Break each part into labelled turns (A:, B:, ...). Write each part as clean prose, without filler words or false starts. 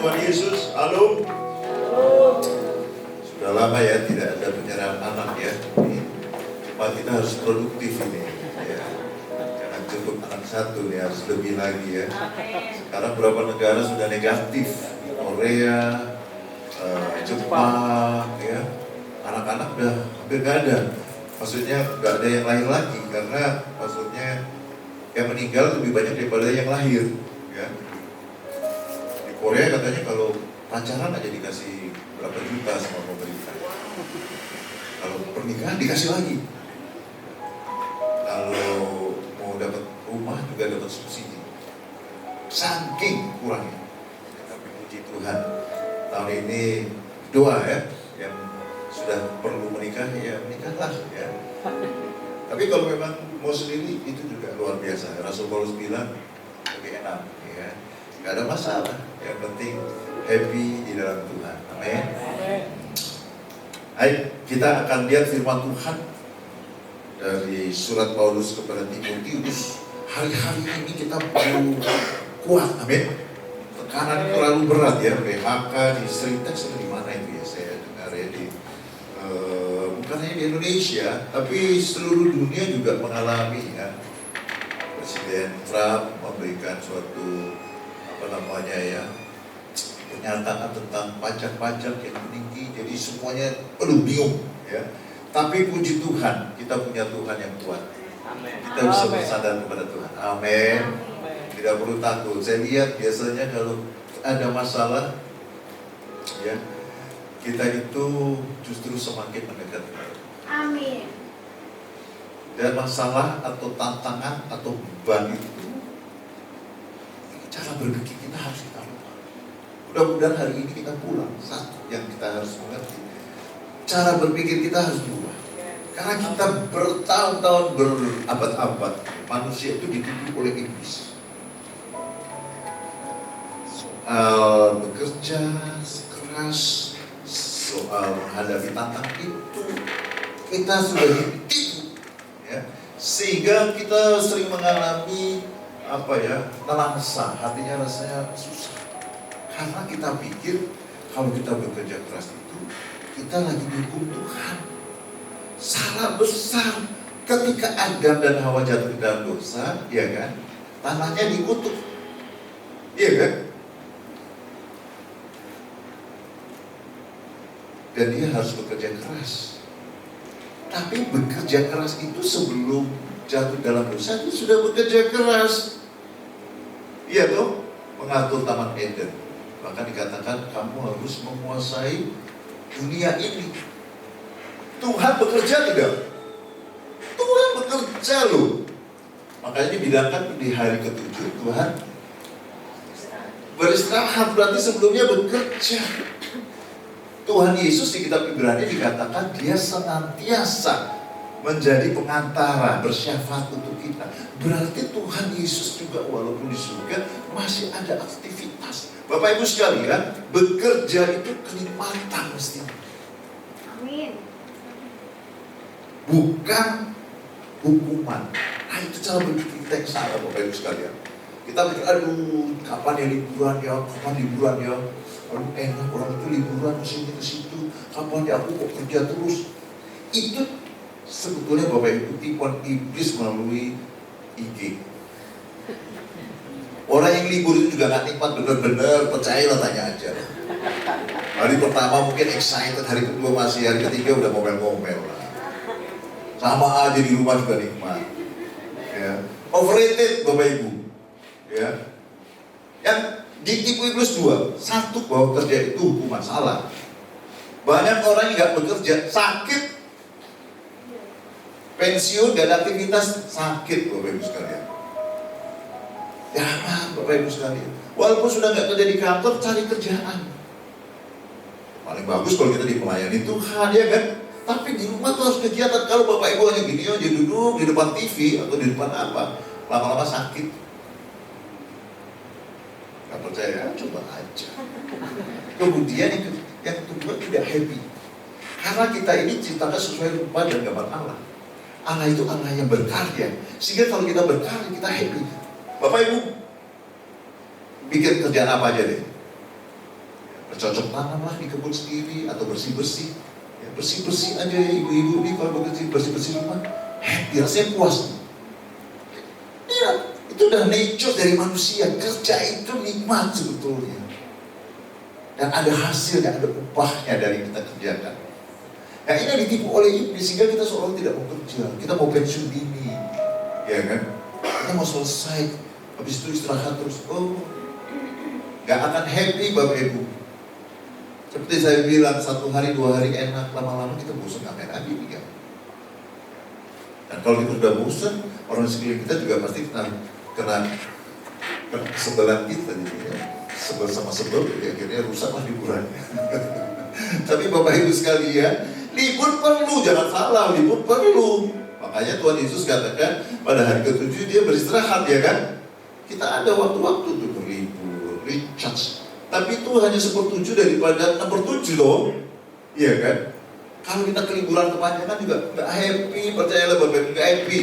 A: Tuhan Yesus. Halo. Sudah lama ya tidak ada penyerahan anak ya. Cuma kita harus produktif ini ya. Jangan cukup anak satu ya, harus lebih lagi ya. Sekarang beberapa negara sudah negatif. Korea, Jepang ya. Anak-anak udah hampir gak ada. Maksudnya gak ada yang lahir lagi. Karena maksudnya yang meninggal lebih banyak daripada yang lahir ya. Di Korea katanya kalau pacaran aja dikasih berapa juta sama pemerintah. Kalau pernikahan dikasih lagi. Kalau mau dapat rumah juga dapat subsidi. Saking kurangnya. Tapi puji Tuhan, tahun ini doa ya, yang sudah perlu menikah ya menikahlah ya. Tapi kalau memang mau sendiri itu juga luar biasa. Rasul Paulus bilang lebih enak ya. Gak ada masalah. Yang penting happy di dalam Tuhan. Amin. Baik, kita akan lihat firman Tuhan dari surat Paulus kepada Timotius. Hari-hari ini kita perlu kuat. Amin. Tekanan terlalu berat ya. PHK di Serintex atau di mana itu ya, saya dengar ya, di bukan hanya di Indonesia, tapi seluruh dunia juga mengalami ya. Presiden Trump memberikan suatu pernyataan tentang pajak-pajak yang meninggi, jadi semuanya bingung ya. Tapi puji Tuhan, kita punya Tuhan yang kuat. Amen. Kita bisa bersandar kepada Tuhan. Amin. Tidak perlu takut. Saya lihat biasanya kalau ada masalah ya, kita itu justru semakin mendekat kepada Tuhan. Amin. Dan masalah atau tantangan atau beban itu, cara berpikir kita harus kita ubah. Mudah-mudahan hari ini kita pulang. Satu yang kita harus mengerti, cara berpikir kita harus berubah. Karena kita bertahun-tahun, berabad-abad, manusia itu dituduh oleh iblis. Soal bekerja keras, soal menghadapi tantangan itu, kita sudah ditipu ya. Sehingga kita sering mengalami nelangsa, hatinya rasanya susah. Karena kita pikir kalau kita bekerja keras itu kita lagi dihukum Tuhan. Salah besar. Ketika Adam dan Hawa jatuh ke dalam dosa, ya kan, tanahnya dikutuk, iya kan? Dan dia harus bekerja keras. Tapi bekerja keras itu sebelum jatuh dalam dosa itu sudah bekerja keras. Iya toh, mengatur Taman Eden. Maka dikatakan kamu harus menguasai dunia ini. Tuhan bekerja tidak? Tuhan bekerja loh. Makanya dibilangkan di hari ke-7 Tuhan beristirahat, berarti sebelumnya bekerja. Tuhan Yesus di kitab Ibrani dikatakan dia senantiasa menjadi pengantara, bersyafaat untuk kita. Berarti Tuhan Yesus juga walaupun di surga masih ada aktivitas. Bapak Ibu sekalian, bekerja itu kenikmatan mestinya. Amin. Bukan hukuman. Nah itu cara berpikir kita yang salah Bapak Ibu sekalian. Kita pikir, aduh kapan ya liburan ya, kapan liburan ya. Aduh enak orang itu liburan kesini ke situ. Kapan ya aku kok kerja terus. Itu sebetulnya Bapak Ibu tipuan iblis melalui IG. Orang yang libur itu juga gak nikmat bener-bener, percayalah, tanya aja. Hari pertama mungkin excited, hari kedua masih, hari ketiga udah ngomel-ngomel lah. Sama aja di rumah juga nikmat. Ya. Overrated Bapak Ibu. Ya. Yang ditipu iblis dua. Satu, bahwa kerja itu hukuman, salah. Banyak orang yang gak bekerja, sakit. Pensiun, gak ada aktivitas, sakit Bapak Ibu sekalian. Jangan Bapak Ibu sekalian. Walaupun sudah gak kerja di kantor, cari kerjaan. Paling bagus kalau kita dimelayani Tuhan, ya kan? Tapi di rumah tuh harus kegiatan. Kalau Bapak Ibu hanya gini aja duduk di depan TV atau di depan apa, lama-lama sakit. Gak percaya? Coba aja. Kemudian yang kedua tidak happy. Karena kita ini ciptakan sesuai rupa dan gambar Allah. Allah itu Allah yang berkarya. Sehingga kalau kita berkarya, kita happy. Bapak Ibu bikin kerjaan apa aja deh, cocok tanamlah di kebun sendiri atau bersih-bersih. Ya, bersih-bersih aja ya, ibu-ibu ini kalau bersih-bersih rumah, happy, rasanya puas. Iya, itu udah nature dari manusia. Kerja itu nikmat sebetulnya. Dan ada hasilnya, ada upahnya dari kita kerjakan. Nah ini ditipu oleh iblis sehingga kita seolah tidak mau kerja. Kita mau pensiun dini, ya kan? Kita mau selesai, habis itu istirahat terus. Oh, gak akan happy Bapak Ibu. Seperti saya bilang, 1 hari 2 hari enak, lama-lama kita bosan ngapain lagi ya. Dan kalau kita udah bosan, orang sekeliling kita juga pasti kena kesebelan kita jadi ya. Sebel sama sebel, ya akhirnya rusaklah liburannya. Tapi Bapak Ibu sekalian, libur perlu, jangan salah, libur perlu. Makanya Tuhan Yesus katakan pada hari ke-7 dia beristirahat, ya kan? Kita ada waktu-waktu untuk berlibur, recharge. Tapi itu hanya 1/7 daripada 6/7 loh, iya kan? Kalau kita keliburan kepanjangan juga nggak happy, percayalah Bapak Ibu, nggak happy.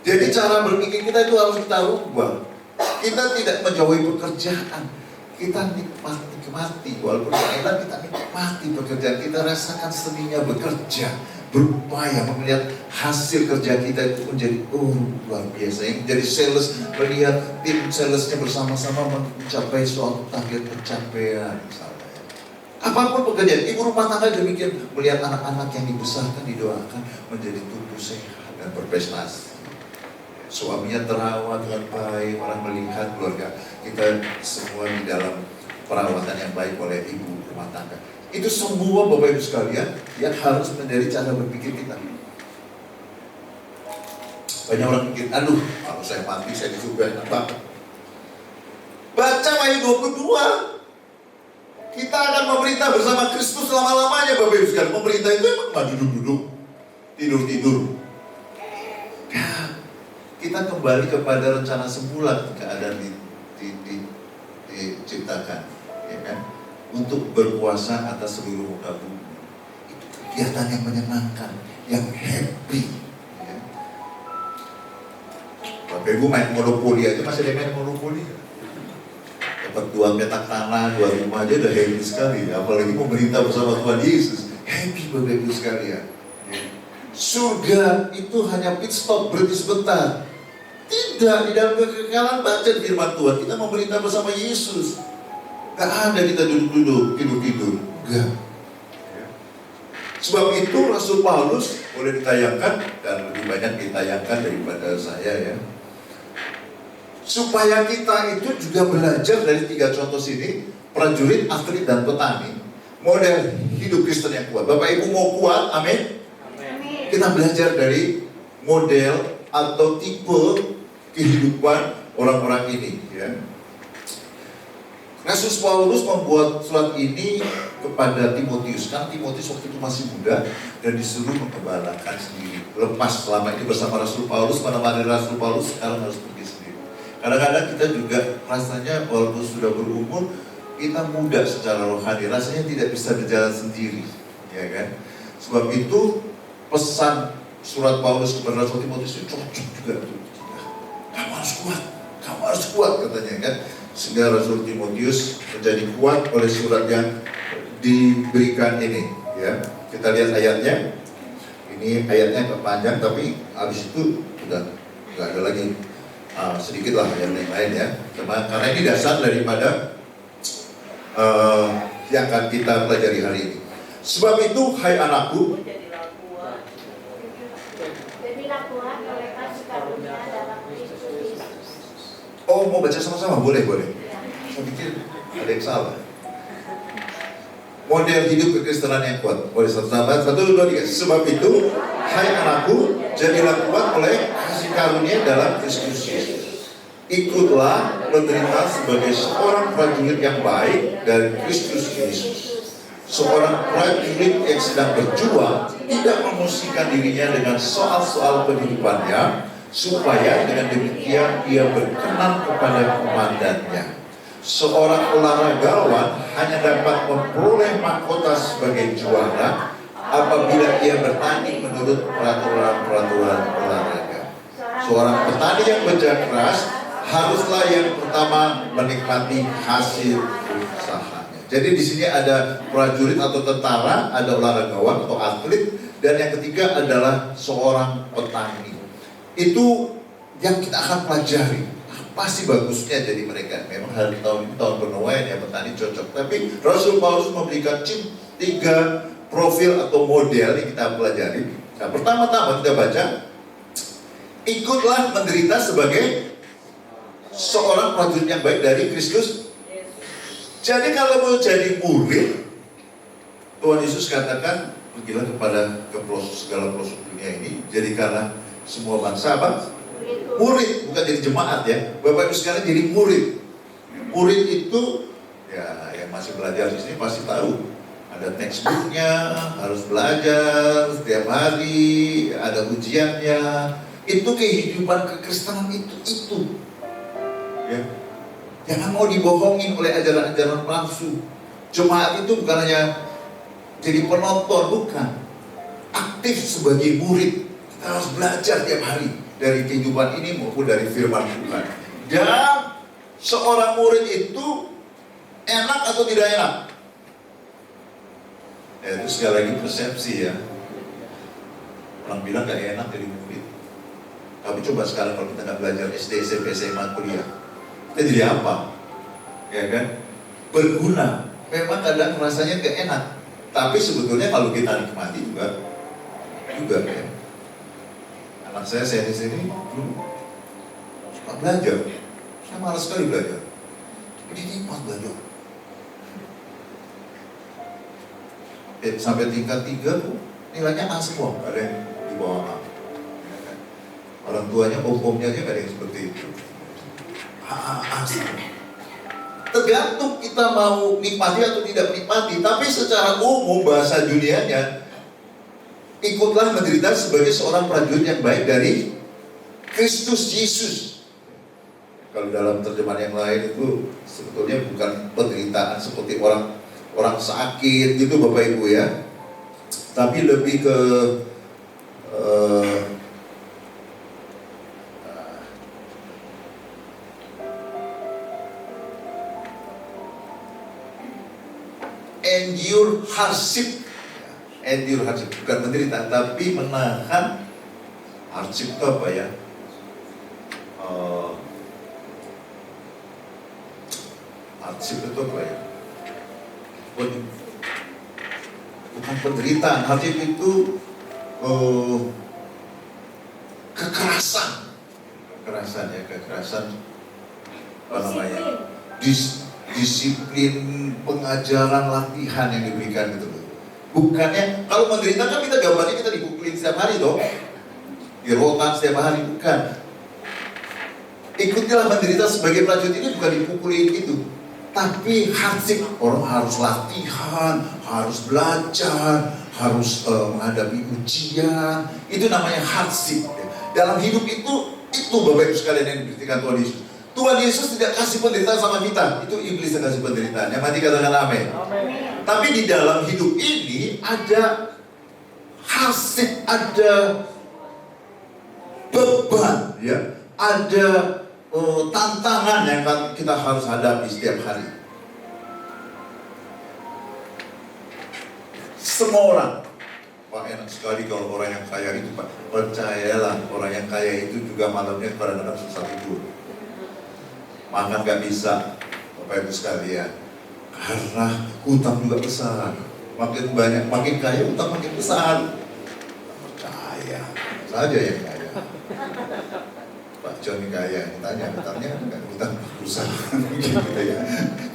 A: Jadi cara berpikir kita itu harus kita rubah. Kita tidak menjauhi pekerjaan, kita nikmati, walaupun enak kita nikmati pekerjaan, kita rasakan seninya bekerja, berupaya melihat hasil kerja kita itu menjadi luar biasa. Yang menjadi sales, melihat tim salesnya bersama-sama mencapai suatu target pencapaian misalnya. Apapun pekerjaan, ibu rumah tangga demikian, melihat anak-anak yang dibesarkan, didoakan menjadi tumbuh sehat dan berprestasi. Suaminya terawat dengan baik, orang melihat keluarga kita semua di dalam perawatan yang baik oleh ibu rumah tangga. Itu semua Bapak Ibu sekalian yang harus menjadi cara berpikir kita. Banyak orang mikir, aduh kalau saya mati saya di surga enak banget. Baca Wahyu 22. Kita akan memerintah bersama Kristus selama-lamanya Bapak Ibu sekalian. Pemerintah itu emang cuma duduk-duduk, tidur-tidur. Kita kembali kepada rencana semula ketika Adam diciptakan, ya kan? Untuk berkuasa atas seluruh muka bumi. Itu kegiatan yang menyenangkan, yang happy. Ya. Bapak Ibu main monopoli aja, masih ada main monopoli. Dapat 2 petak tanah, 2 rumah aja udah happy sekali. Apalagi pemerintah bersama Tuhan Yesus, happy Bapak Ibu sekalian. Ya. Surga itu hanya pit stop, berhenti sebentar. Tidak, di dalam kekekalan baca firman Tuhan, kita memerintah bersama Yesus. Gak ada kita duduk-duduk, tidur-tidur. Enggak. Sebab itu Rasul Paulus boleh ditayangkan, dan lebih banyak ditayangkan daripada saya ya. Supaya kita itu juga belajar dari 3 contoh sini, prajurit, atlet, dan petani. Model hidup Kristen yang kuat. Bapak Ibu mau kuat, amin? Amin. Kita belajar dari model atau tipe kehidupan orang-orang ini ya. Rasul Paulus membuat surat ini kepada Timotius. Kan Timotius waktu itu masih muda dan disuruh mengembalakan sendiri. Lepas selama ini bersama Rasul Paulus, menemani Rasul Paulus, sekarang harus pergi sendiri. Kadang-kadang kita juga rasanya walaupun sudah berumur, kita muda secara rohani, rasanya tidak bisa berjalan sendiri, ya kan? Sebab itu pesan surat Paulus kepada Rasul Timotius itu cocok juga tuh. Kamu harus kuat katanya kan. Sehingga Rasul Timotius menjadi kuat oleh surat yang diberikan ini ya. Kita lihat ayatnya. Ini ayatnya agak panjang tapi habis itu udah nggak ada lagi sedikit lah yang lain ya. Karena ini dasar daripada yang akan kita pelajari hari ini. Sebab itu hai anakku, oh mau baca sama-sama? Boleh. Saya pikir ada yang salah. Model hidup kekristenan yang kuat. Boleh satu-satu, 1, 2, 3. Sebab itu, hai anakku, jadilah kuat oleh kasih karunia dalam Kristus Yesus. Ikutlah menderita sebagai seorang prajurit yang baik dari Kristus Yesus. Seorang prajurit yang sedang berjuang tidak memusingkan dirinya dengan soal-soal kehidupannya, supaya dengan demikian ia berkenan kepada komandannya. Seorang olahragawan hanya dapat memperoleh mahkota sebagai juara apabila ia bertanding menurut peraturan olahraga. Seorang petani yang bekerja keras haruslah yang pertama menikmati hasil usahanya. Jadi di sini ada prajurit atau tentara, ada olahragawan atau atlet, dan yang ketiga adalah seorang petani. Itu yang kita akan pelajari. Apa sih bagusnya jadi mereka? Memang hari tahun ini tahun penuaian ya, petani cocok. Tapi Rasul Paulus memberikan 3 profil atau model yang kita pelajari. Nah, pertama-tama kita baca, ikutlah menderita sebagai seorang prajurit yang baik dari Kristus. Jadi kalau mau jadi murid, Tuhan Yesus katakan, pergilah kepada segala pelosok dunia ini, jadikanlah semua bangsa apa? Murid, bukan jadi jemaat ya. Bapak Ibu sekalian jadi murid. Murid itu, ya yang masih belajar di sini pasti tahu. Ada textbooknya, harus belajar setiap hari, ada ujiannya. Itu kehidupan kekristenan itu. Ya. Jangan mau dibohongin oleh ajaran-ajaran palsu. Jemaat itu bukan hanya jadi penonton, bukan. Aktif sebagai murid. Kita harus belajar tiap hari dari kehidupan ini maupun dari firman Tuhan. Dan seorang murid itu enak atau tidak enak? Ya, itu sekali lagi persepsi ya. Orang bilang gak enak jadi murid. Tapi coba sekarang kalau kita gak belajar SD, SMP, SMA, kuliah, kita jadi apa? Ya kan? Berguna. Memang kadang rasanya gak enak. Tapi sebetulnya kalau kita nikmati juga ya. Anak saya di sini dulu suka belajar. Saya malas sekali belajar. Jadi nikmat belajar. Sampai tingkat 3 tuh nilainya A semua, gak ada yang di bawah A. Orang tuanya, om-omnya aja gak ada yang seperti itu. A semua. Tergantung kita mau nikmati atau tidak menikmati. Tapi secara umum bahasa dunianya, ikutlah menderita sebagai seorang prajurit yang baik dari Kristus Yesus. Kalau dalam terjemahan yang lain itu sebetulnya bukan penderitaan seperti orang sakit gitu Bapak Ibu ya, tapi lebih ke endure hardship, bukan menderita tapi menahan hardship itu apa ya? Hardship itu apa ya? Bukan penderitaan, hardship itu kekerasan apa namanya? Disiplin pengajaran latihan yang diberikan gitu. Bukannya kalau menderita kan kita gambarnya kita dipukulin setiap hari dong, dirotan setiap hari, bukan. Ikutilah menderita sebagai prajurit ini bukan dipukulin gitu. Tapi hardship, orang harus latihan, harus belajar, harus menghadapi ujian. Itu namanya hardship. Dalam hidup itu Bapak Ibu sekalian yang diberikan Tuhan Yesus. Tuhan Yesus tidak kasih penderitaan sama kita. Itu iblis yang kasih penderitaan. Yang mati katakan amin. Tapi di dalam hidup ini ada hardship, ada beban, ya, ada tantangan yang kita harus hadapi setiap hari. Semua orang, Pak, enak sekali kalau orang yang kaya itu, Pak. Percayalah, orang yang kaya itu juga malamnya kadang-kadang susah tidur, makan gak bisa, Bapak Ibu sekalian, karena utang juga besar. Makin banyak, makin kaya, utang makin besar. Percaya saja yang kaya. Pak John kaya, tanya utangnya kan utang perusahaan gitu ya.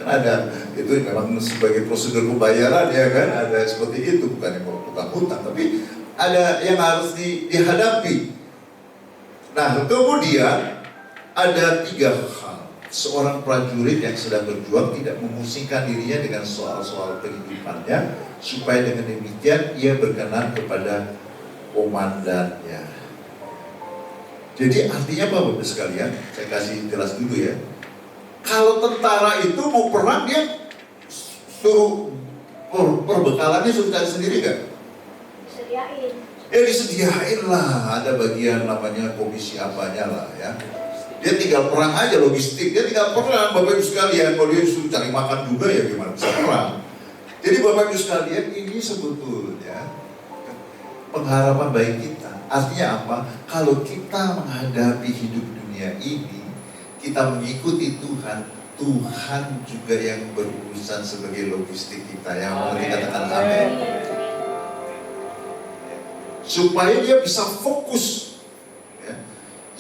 A: Kan ada, itu memang sebagai prosedur pembayaran ya kan, ada seperti itu, bukan yang utang-utang, tapi ada yang harus dihadapi. Nah, kemudian ada 3 hal. Seorang prajurit yang sedang berjuang tidak memusingkan dirinya dengan soal-soal kehidupannya, supaya dengan demikian ia berkenan kepada komandannya. Jadi artinya apa Bapak sekalian? Saya kasih jelas dulu ya. Kalau tentara itu mau perang, dia suruh perbekalannya suruh cari sendiri kan? Disediain. Ya disediain lah. Ada bagian namanya komisi apanya lah ya. Dia tinggal perang aja, logistik. Dia tinggal perang, Bapak Ibu sekalian. Kalau dia suruh cari makan juga ya gimana bisa perang. Jadi Bapak Ibu sekalian, ini sebetulnya pengharapan baik kita. Artinya apa? Kalau kita menghadapi hidup dunia ini, kita mengikuti Tuhan, Tuhan juga yang berurusan sebagai logistik kita. Yang mengerti katakan amin. Supaya dia bisa fokus, ya.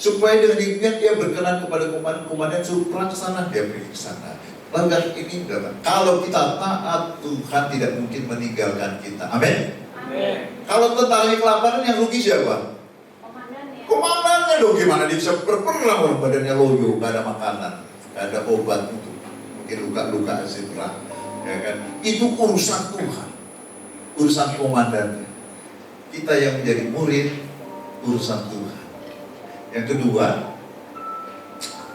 A: Supaya dengan demikian dia berkenan kepada komandan suruh perang ke sana, dia pergi ke sana. Lalu ini kalau kita taat, Tuhan tidak mungkin meninggalkan kita. Amin. Kalau tentaranya kelaparan, yang rugi siapa? Komandannya dong. Gimana dia bisa berperang, orang badannya loyo, gak ada makanan, gak ada obat untuk mungkin luka-luka hasil perang, ya kan? Itu urusan Tuhan, urusan komandannya. Kita yang menjadi murid, urusan Tuhan. Yang kedua,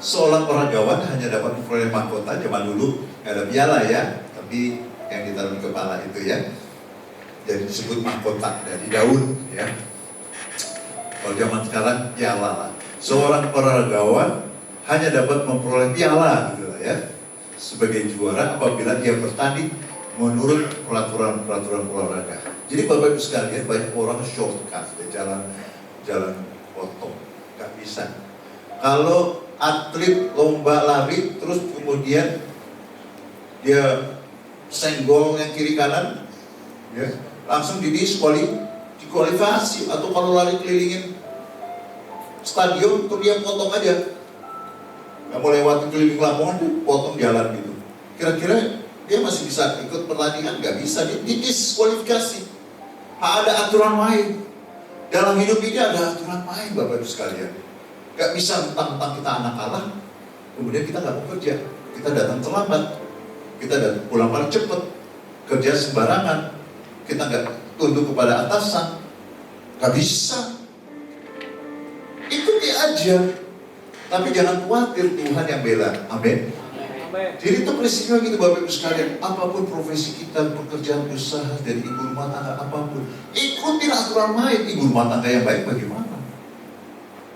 A: seorang peragawan hanya dapat memperoleh mahkota. Zaman dulu nggak ada piala ya, tapi yang ditaruh di kepala itu ya, jadi disebut mahkota dari daun ya. Kalau zaman sekarang piala lah. Seorang peragawan hanya dapat memperoleh piala gitu lah ya, sebagai juara apabila dia bertanding menurut peraturan olahraga. Jadi Bapak Ibu sekalian, banyak orang shortcut di jalan potong, nggak bisa. Kalau atlet lomba lari terus kemudian dia senggol yang kiri kanan, ya, langsung dikualifikasi. Atau kalau lari kelilingin stadion, tuh dia potong aja, nggak mau lewati keliling lapangan, potong jalan gitu. Kira-kira dia masih bisa ikut pertandingan? Nggak bisa, dia diskualifikasi. Ada aturan main. Dalam hidup ini ada aturan main Bapak Ibu sekalian. Gak bisa mentang-mentang kita anak Allah, kemudian kita gak mau kerja. Kita datang terlambat, kita datang pulang paling cepat, kerja sembarangan, kita gak tunduk kepada atasan. Gak bisa. Ikuti aja. Tapi jangan khawatir, Tuhan yang bela. Amin. Jadi itu prinsipnya gitu Bapak Ibu sekalian. Apapun profesi kita, pekerjaan usaha, dari ibu rumah tangga apapun, ikuti aturan main. Ibu rumah tangga yang baik bagaimana?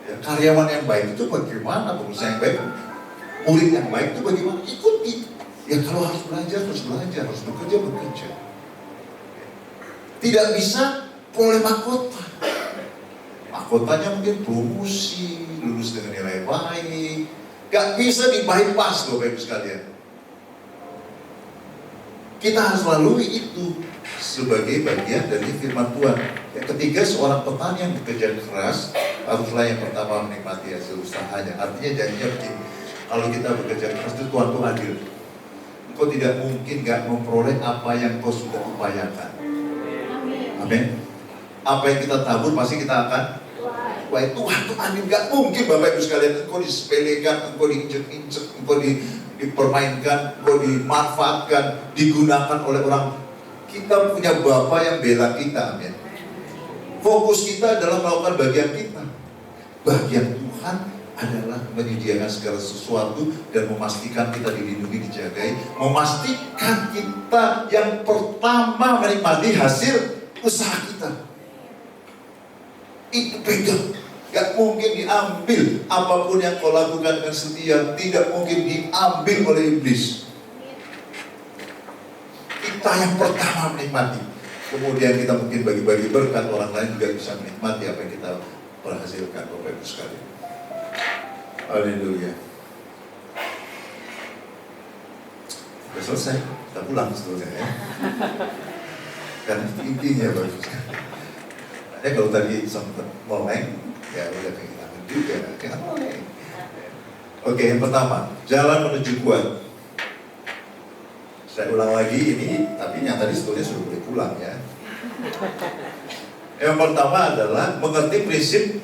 A: Ya, karyawan yang baik itu bagaimana? Pengusaha yang baik, murid yang baik itu bagaimana? Ikuti. Ya kalau harus belajar, harus bekerja. Tidak bisa oleh mahkota. Mahkotanya mungkin promosi, lulus dengan nilai baik. Gak bisa di-bypass Bapak Ibu sekalian. Kita harus lalui itu sebagai bagian dari firman Tuhan. Yang ketiga, seorang petani yang bekerja keras haruslah yang pertama menikmati hasil usahanya. Artinya janjinya begini, kalau kita bekerja keras itu Tuhan tuh adil. Engkau tidak mungkin gak memperoleh apa yang kau sudah upayakan. Amin. Apa yang kita tabur pasti kita akan. Wah, Tuhan tuh adil, gak mungkin Bapak Ibu sekalian. Engkau disepelekan, engkau diinjek-injek, engkau dipermainkan, engkau dimanfaatkan, digunakan oleh orang. Kita punya Bapa yang bela kita, amin. Fokus kita adalah melakukan bagian kita. Bagian Tuhan adalah menyediakan segala sesuatu dan memastikan kita dilindungi, dijagai. Memastikan kita yang pertama menikmati hasil usaha kita. Itu pegang. Gak mungkin diambil. Apapun yang kau lakukan dengan setia, tidak mungkin diambil oleh iblis. Kita yang pertama menikmati. Kemudian kita mungkin bagi-bagi berkat, orang lain juga bisa menikmati apa yang kita berhasilkan Bapak Ibu sekalian. Haleluya. Sudah selesai, kita pulang sebetulnya ya. Karena itu intinya Bapak Ibu sekalian. Kalau tadi sempat meleng, ya udah kehilangan juga, jangan meleng. Oke, yang pertama, jalan menuju kuat. Saya ulang lagi ini, tapi yang tadi sebetulnya sudah boleh pulang ya. Yang pertama adalah mengerti prinsip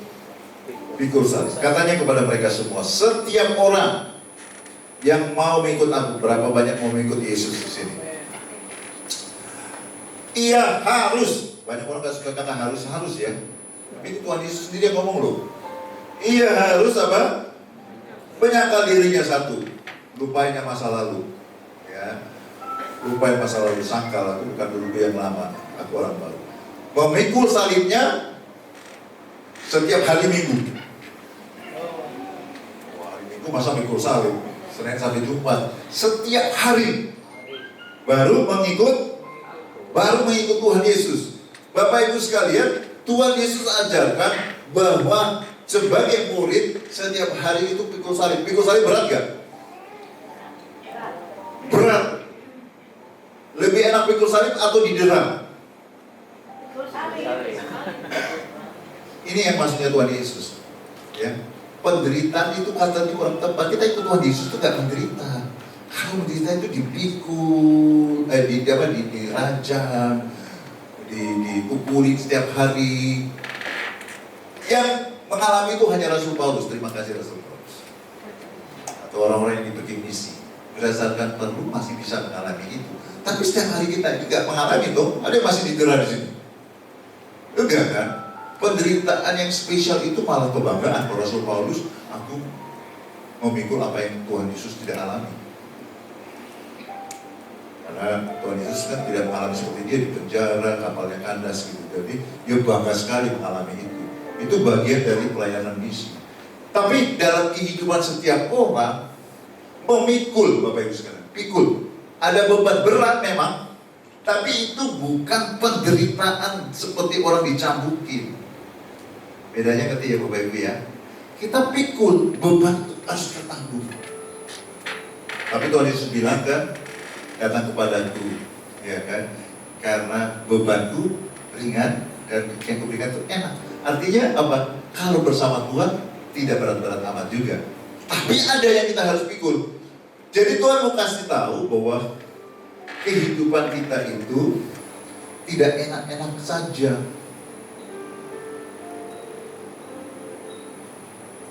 A: pikul salib. Katanya kepada mereka semua, setiap orang yang mau mengikut aku, berapa banyak mau mengikut Yesus di sini? Ia harus. Banyak orang gak suka kata harus ya. Tapi itu Tuhan Yesus sendiri yang ngomong loh. Ia harus apa? Menyangkal dirinya satu. Lupain yang masa lalu. Ya. Lupain masa lalu, sangkal. Aku bukan dulu yang lama. Aku orang baru. Memikul salibnya setiap hari Minggu. Wah, hari Aku masa mikul salib Senin sampai Jumat setiap hari baru mengikut Tuhan Yesus. Bapak Ibu sekalian, Tuhan Yesus ajarkan bahwa sebagai murid setiap hari itu pikul salib. Pikul salib berat gak? Berat. Lebih enak pikul salib atau didera?
B: Pikul salib.
A: Ini yang maksudnya Tuhan Yesus. Ya, penderitaan itu kata orang tepat. Kita ikut Tuhan Yesus itu gak menderita. Kalau menderita itu dipikul, dirajam, dipukuli setiap hari. Yang mengalami itu hanya Rasul Paulus. Terima kasih Rasul Paulus. Atau orang-orang yang diberi misi berdasarkan perlu masih bisa mengalami itu. Tapi setiap hari kita ini gak mengalami tuh. Ada yang masih didera di sini. Enggak kan? Penderitaan yang spesial itu malah kebanggaan para Rasul Paulus. Aku memikul apa yang Tuhan Yesus tidak alami. Karena Tuhan Yesus kan tidak mengalami seperti dia di penjara, kapalnya kandas gitu. Jadi dia bangga sekali mengalami itu. Itu bagian dari pelayanan misi. Tapi dalam kehidupan setiap orang memikul, Bapak Ibu sekalian, pikul. Ada beban berat memang, tapi itu bukan penderitaan seperti orang dicambukin. Bedanya ngerti ya Bapak Ibu ya? Kita pikul, beban itu harus tertanggung. Tapi Tuhan Yesus bilang kan, datang kepadaku, ya kan? Karena bebanku ringan dan yang kuberikan itu enak. Artinya apa? Kalau bersama Tuhan tidak berat-berat amat juga. Tapi ada yang kita harus pikul. Jadi Tuhan mau kasih tahu bahwa kehidupan kita itu tidak enak-enak saja.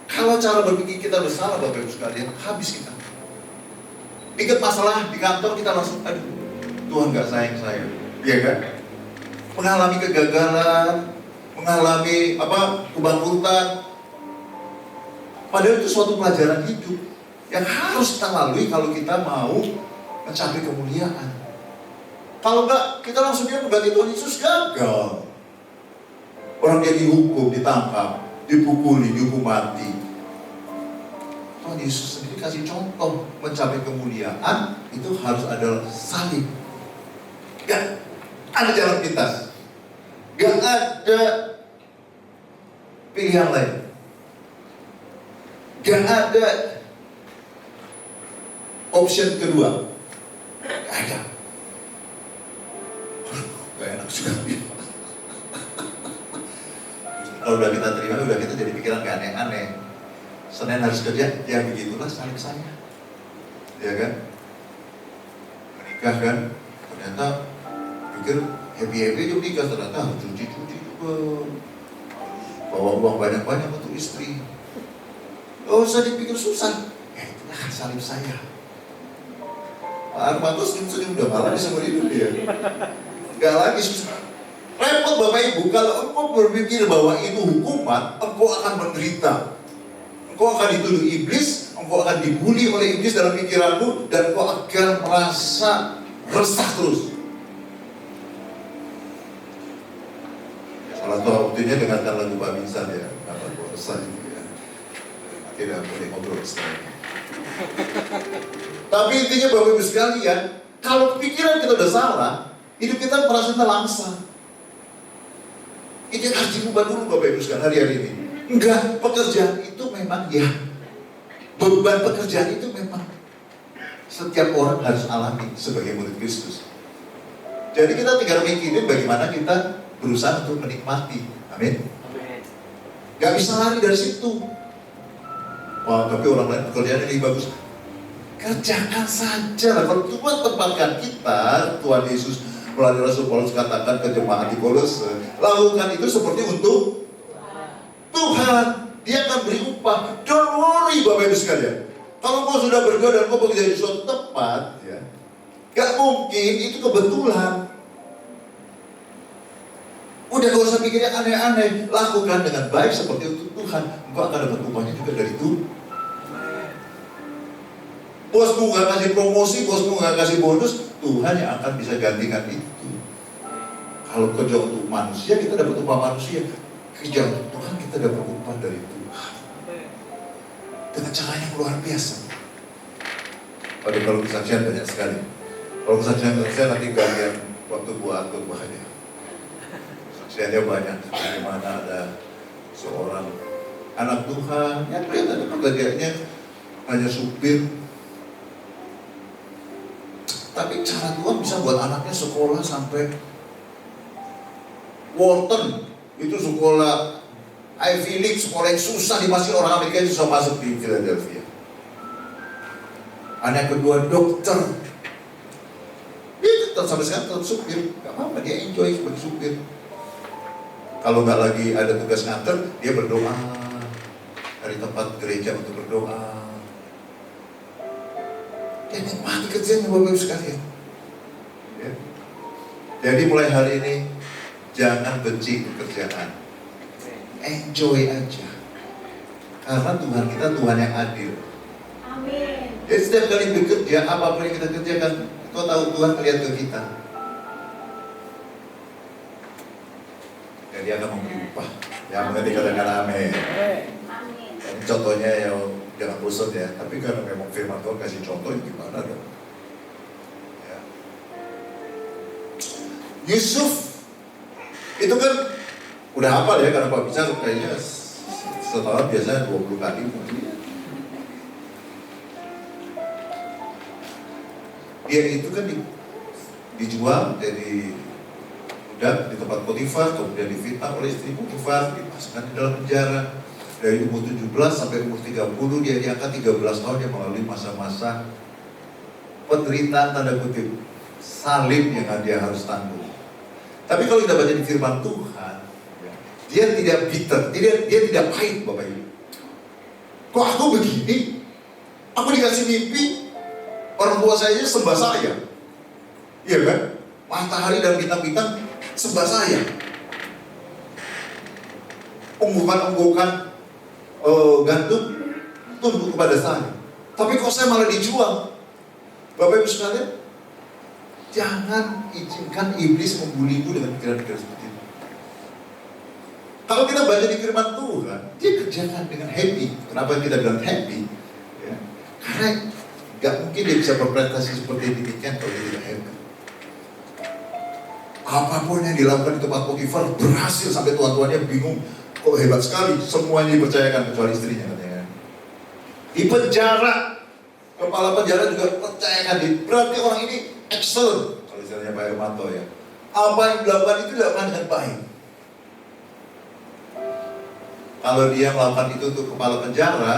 A: Kalau cara berpikir kita bersalah, Bapak Ibu sekalian, habis kita. Ingat masalah di kantor kita langsung, aduh, Tuhan gak sayang saya, iya kan? Mengalami kegagalan, mengalami kebangkrutan. Padahal itu suatu pelajaran hidup yang harus kita lalui kalau kita mau mencapai kemuliaan. Kalau enggak, kita langsung bilang berarti Tuhan Yesus gagal. Orang dia dihukum, ditangkap, dipukuli, dihukum mati. Tuhan Yesus sendiri kasih contoh mencapai kemuliaan itu harus ada salib. Gak ada jalan pintas, gak ada pilihan lain, gak ada option kedua, gak ada. Gak enak juga. Kalau udah kita terima, udah kita jadi pikiran gak aneh-aneh. Senin harus kerja, ya begitulah salib saya, ya kan? Menikah kan, ternyata pikir happy juga nikah, ternyata harus cuci-cuci juga, bawa uang banyak-banyak untuk istri. Oh, saya dipikir susah, ya itulah salib saya. Pak Armanto senyum-senyum udah malah bisa hidup dia, nggak lagi susah. Repot Bapak Ibu, kalau engkau berpikir bahwa itu hukuman, engkau akan menderita. Engkau akan dituduh iblis, engkau akan dibully oleh iblis dalam pikiranmu, dan engkau akan merasa resah terus. Salah satu buktinya dengarkan lagu Pak Binsan ya, apa resah gitu ya. Tidak boleh ngobrol setelahnya. Tapi intinya Bapak Ibu sekalian, kalau pikiran kita udah salah, hidup kita merasa langsang. Itu harus diubah dulu Bapak Ibu sekalian hari-hari ini. Enggak, pekerjaan itu memang ya, beban pekerjaan itu memang setiap orang harus alami sebagai murid Kristus. Jadi kita tinggal mikirin bagaimana kita berusaha untuk menikmati. Amin. Gak bisa lari dari situ. Wah, tapi orang lain pekerjaan ini bagus. Kerjakan saja. Kalau Tuhan tempatkan kita, Tuhan Yesus melalui Rasul Paulus katakan ke jemaat di Kolose, lakukan itu seperti untuk Tuhan. Dia akan beri upah. Don't worry Bapak Ibu sekalian. Kalau kau sudah berdoa dan kau bekerja di suatu tempat, ya, gak mungkin itu kebetulan. Udah gak usah pikir yang aneh-aneh. Lakukan dengan baik seperti untuk Tuhan. Engkau akan dapat upahnya juga dari Tuhan. Bosmu gak kasih promosi, bosmu gak kasih bonus, Tuhan yang akan bisa gantikan itu. Kalau kerja untuk manusia, kita dapat upah manusia. Kerja untuk Tuhan, kita dapat upah dari Tuhan. Dengan dengan cara yang luar biasa. Pada kalau kesaksian banyak sekali. Kalau kesaksian nanti bagian waktu buat aja. Kesaksiannya banyak. Bagaimana ada seorang anak Tuhan yang kelihatan pekerjaannya hanya supir. Tapi cara Tuhan bisa buat anaknya sekolah sampai Wharton. Itu sekolah Ivy League, sekolah yang susah dimasukin orang Amerika itu susah masuk di Philadelphia. Anak kedua dokter. Dia tetap sampai sekarang tetap supir. Gak apa-apa, dia enjoy sebagai supir. Kalau nggak lagi ada tugas nganter, dia berdoa dari tempat gereja untuk berdoa. Dia nikmati kerjanya Bapak Ibu sekalian. Ya. Jadi mulai hari ini jangan benci pekerjaan. Enjoy aja. Karena Tuhan kita Tuhan yang adil.
B: Amin.
A: Jadi setiap kali bekerja, apapun yang kita kerjakan, kau tahu Tuhan melihat ke kita. Dia akan memberi upah. Yang mengerti katakan amin.
B: Amin.
A: Contohnya ya jangan bosan ya. Tapi karena memang firman Tuhan kasih contoh, gimana dong? Ya. Yusuf itu kan udah hafal ya, karena Pak Bisa kayaknya setahun biasanya 20 kali mungkin. Dia itu kan dijual jadi budak di tempat Potifar, kemudian difitnah oleh istri Potifar, dipasangkan di dalam penjara. Dari umur 17 sampai umur 30 dia diangkat 13 tahun, dia melalui masa-masa penderitaan tanda kutip, salib yang dia harus tanggung. Tapi kalau kita baca di firman Tuhan, dia tidak bitter, dia tidak pahit Bapak Ibu. Kok aku begini? Aku dikasih mimpi, orang tua saya sembah saya. Iya kan? Matahari dan bintang-bintang sembah saya. Unggukan-unggukan gantung tunduk kepada saya. Tapi kok saya malah dijual? Bapak Ibu sekalian, jangan izinkan iblis membulimu dengan pikiran-pikiran seperti itu. Kalau kita baca di firman Tuhan, dia kerjakan dengan happy. Kenapa kita bilang happy? Ya. Karena gak mungkin dia bisa berprestasi seperti demikian kalau dia tidak happy. Apapun yang dilakukan di tempat Potifar berhasil sampai tuan-tuannya bingung. Kok hebat sekali, semuanya dipercayakan kecuali istrinya katanya. Di penjara, kepala penjara juga percayakan. Berarti orang ini excellent. Kalau istilahnya Pak Hermanto ya. Apa yang dilakukan itu dilakukan dengan baik. Kalau dia melakukan itu untuk kepala penjara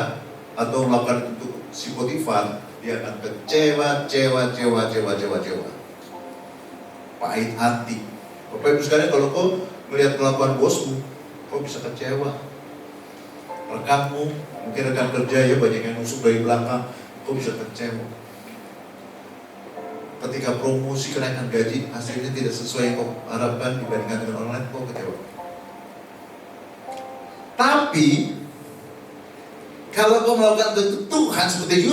A: atau melakukan itu untuk si Potifar, dia akan kecewa. Pahit hati. Bapak Ibu sekalian, kalau kau melihat kelakuan bosmu, kau bisa kecewa. Rekanmu, mungkin rekan kerja ya banyak yang nusuk dari belakang, kau bisa kecewa. Ketika promosi kenaikan gaji hasilnya tidak sesuai yang kau harapkan dibandingkan dengan orang lain, kau kecewa. Tapi kalau kau melakukan itu Tuhan seperti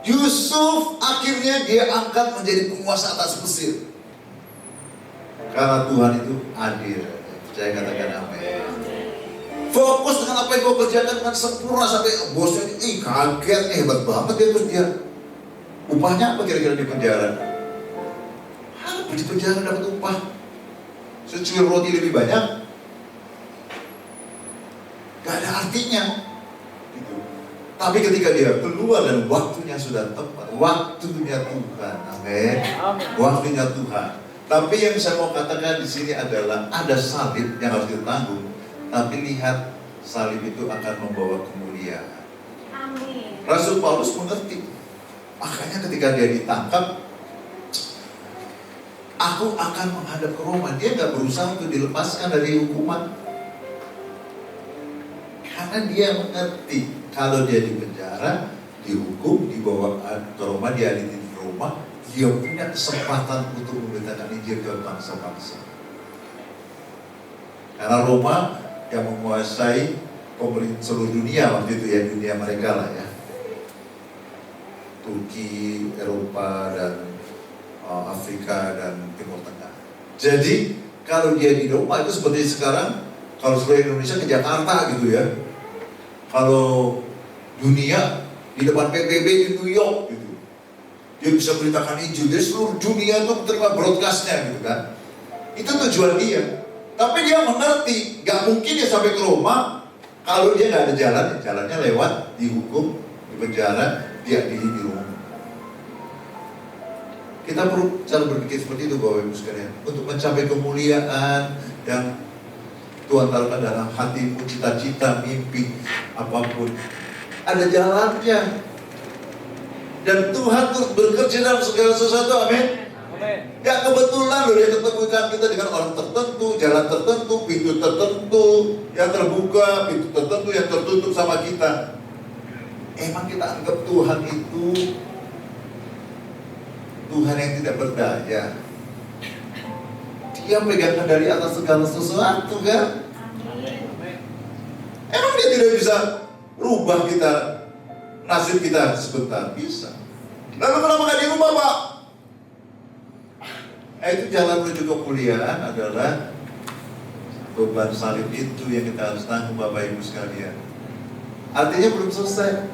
A: Yusuf akhirnya dia angkat menjadi penguasa atas Mesir. Karena Tuhan itu adil. Saya katakan amin. Fokus dengan apa yang kau kerjakan dengan sempurna sampai bosnya kaget, hebat banget dia, terus dia upahnya apa kira-kira di penjara? Apa di penjara dapat upah? Secuil roti lebih banyak? Gak ada artinya. Gitu. Tapi ketika dia keluar dan waktunya sudah tepat, waktunya Tuhan, amin. Waktunya Tuhan. Tapi yang saya mau katakan di sini adalah ada salib yang harus ditanggung. Tapi lihat, salib itu akan membawa kemuliaan.
B: Amin.
A: Rasul Paulus mengerti. Makanya ketika dia ditangkap, aku akan menghadap ke Roma. Dia nggak berusaha untuk dilepaskan dari hukuman. Karena dia mengerti kalau dia di penjara, dihukum, dibawa ke Roma, diadili di Roma, dia punya kesempatan untuk memberitakan Injil ke bangsa-bangsa. Karena Roma yang menguasai pemerintah seluruh dunia waktu itu ya, dunia mereka lah ya. Turki, Eropa, dan Afrika, dan Timur Tengah. Jadi kalau dia di Roma itu seperti sekarang, kalau seluruh Indonesia ke Jakarta gitu ya. Kalau dunia di depan PBB di New York gitu. Dia bisa beritakan Injil, jadi seluruh dunia itu terima broadcastnya gitu kan. Itu tujuan dia. Tapi dia mengerti, gak mungkin dia sampai ke Roma kalau dia gak ada jalan. Jalannya lewat, dihukum, di penjara, diadili di Roma. Kita perlu cara berpikir seperti itu Bapak Ibu sekalian. Untuk mencapai kemuliaan yang Tuhan taruhkan dalam hatimu, cita-cita, mimpi, apapun, ada jalannya. Dan Tuhan turut bekerja dalam segala sesuatu, amin. Gak kebetulan loh dia ketemukan kita dengan orang tertentu, jalan tertentu, pintu tertentu yang terbuka, pintu tertentu yang tertutup sama kita. Emang kita anggap Tuhan itu Tuhan yang tidak berdaya. Dia pegang kendali atas segala sesuatu kan? Emang dia tidak bisa rubah kita, nasib kita sebentar? Bisa. Lalu kenapa gak dirubah Pak? Itu jalan menuju kemuliaan adalah beban salib itu yang kita harus tanggung Bapak Ibu sekalian. Artinya belum selesai.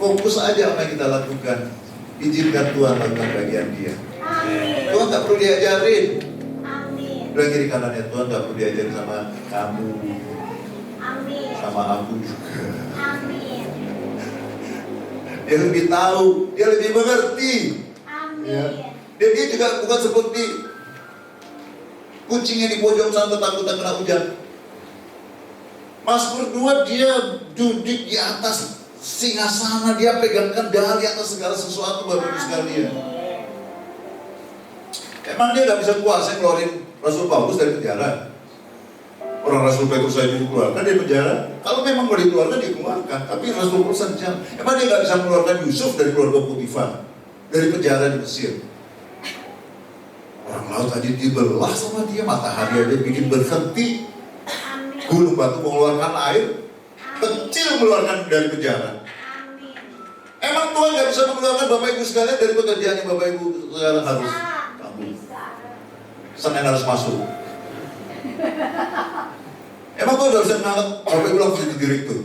A: Fokus aja apa yang kita lakukan. Izinkan Tuhan lakukan bagian dia.
B: Amin.
A: Tuhan tak perlu diajarin.
B: Amin.
A: Bilang kiri kanannya, Tuhan tak perlu diajarin sama kamu,
B: Amin.
A: sama aku juga.
B: Amin.
A: Dia lebih tahu, dia lebih mengerti.
B: Amin.
A: Ya. Dan dia juga bukan seperti kucing yang di pojok sana takut-takut kena hujan. Mazmur 2 dia duduk di atas singgasana, dia pegang kendali atas segala sesuatu Bapak Ibu sekalian. Emang dia gak bisa kuasa ngeluarin Rasul Paulus dari penjara? Orang Rasul Petrus saya dikeluarkan dari penjara. Kalau memang mau dikeluarkan, dikeluarkan. Tapi Rasul Paulus saja. Emang dia gak bisa mengeluarkan Yusuf dari keluarga Potifar, dari penjara di Mesir? Orang laut aja dibelah sama dia, matahari aja bikin berhenti, gunung batu mengeluarkan air, kecil mengeluarkan dari penjara. Emang Tuhan gak bisa mengeluarkan Bapak Ibu sekalian dari pekerjaan yang Bapak Ibu sekarang harus tanggung? Senin harus masuk. Emang Tuhan gak bisa mengangkat Bapak Ibu langsung jadi direktur?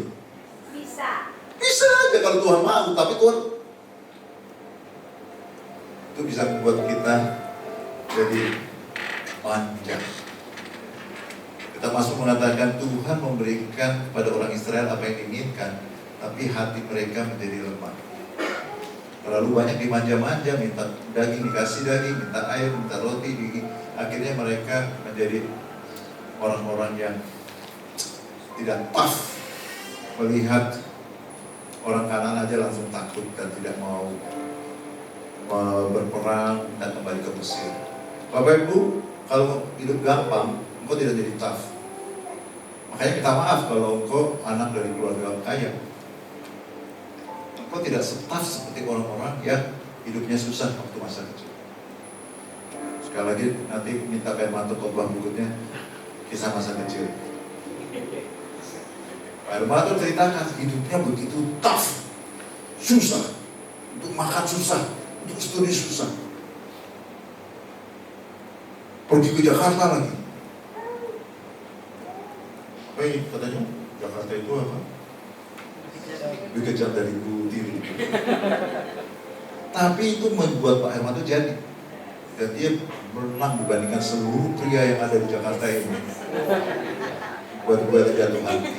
B: Bisa.
A: Bisa aja kalau Tuhan mau, tapi Tuhan itu bisa membuat kita jadi manja. Kita masuk mengatakan Tuhan memberikan kepada orang Israel apa yang diinginkan, tapi hati mereka menjadi lemah. Terlalu banyak dimanja-manja, minta daging dikasih daging, minta air, minta roti, akhirnya mereka menjadi orang-orang yang tidak tough. Melihat orang kanan aja langsung takut dan tidak mau berperang dan kembali ke Mesir. Bapak Ibu, kalau hidup gampang, engkau tidak jadi tough. Makanya kita maaf kalau engkau anak dari keluarga kaya. Engkau tidak setaf seperti orang-orang yang hidupnya susah waktu masa kecil. Sekali lagi nanti minta kayak mantu khotbah berikutnya kisah masa kecil. Pak Hermanto ceritakan hidupnya begitu tough, susah, untuk makan susah, untuk studi susah. Pergi ke Jakarta lagi. Katanya Jakarta itu apa? Lebih kejam dari Butiri. Tapi itu membuat Pak Hermanto jadi. Dan dia menang dibandingkan seluruh pria yang ada di Jakarta ini. Buat gue terjatuh hati.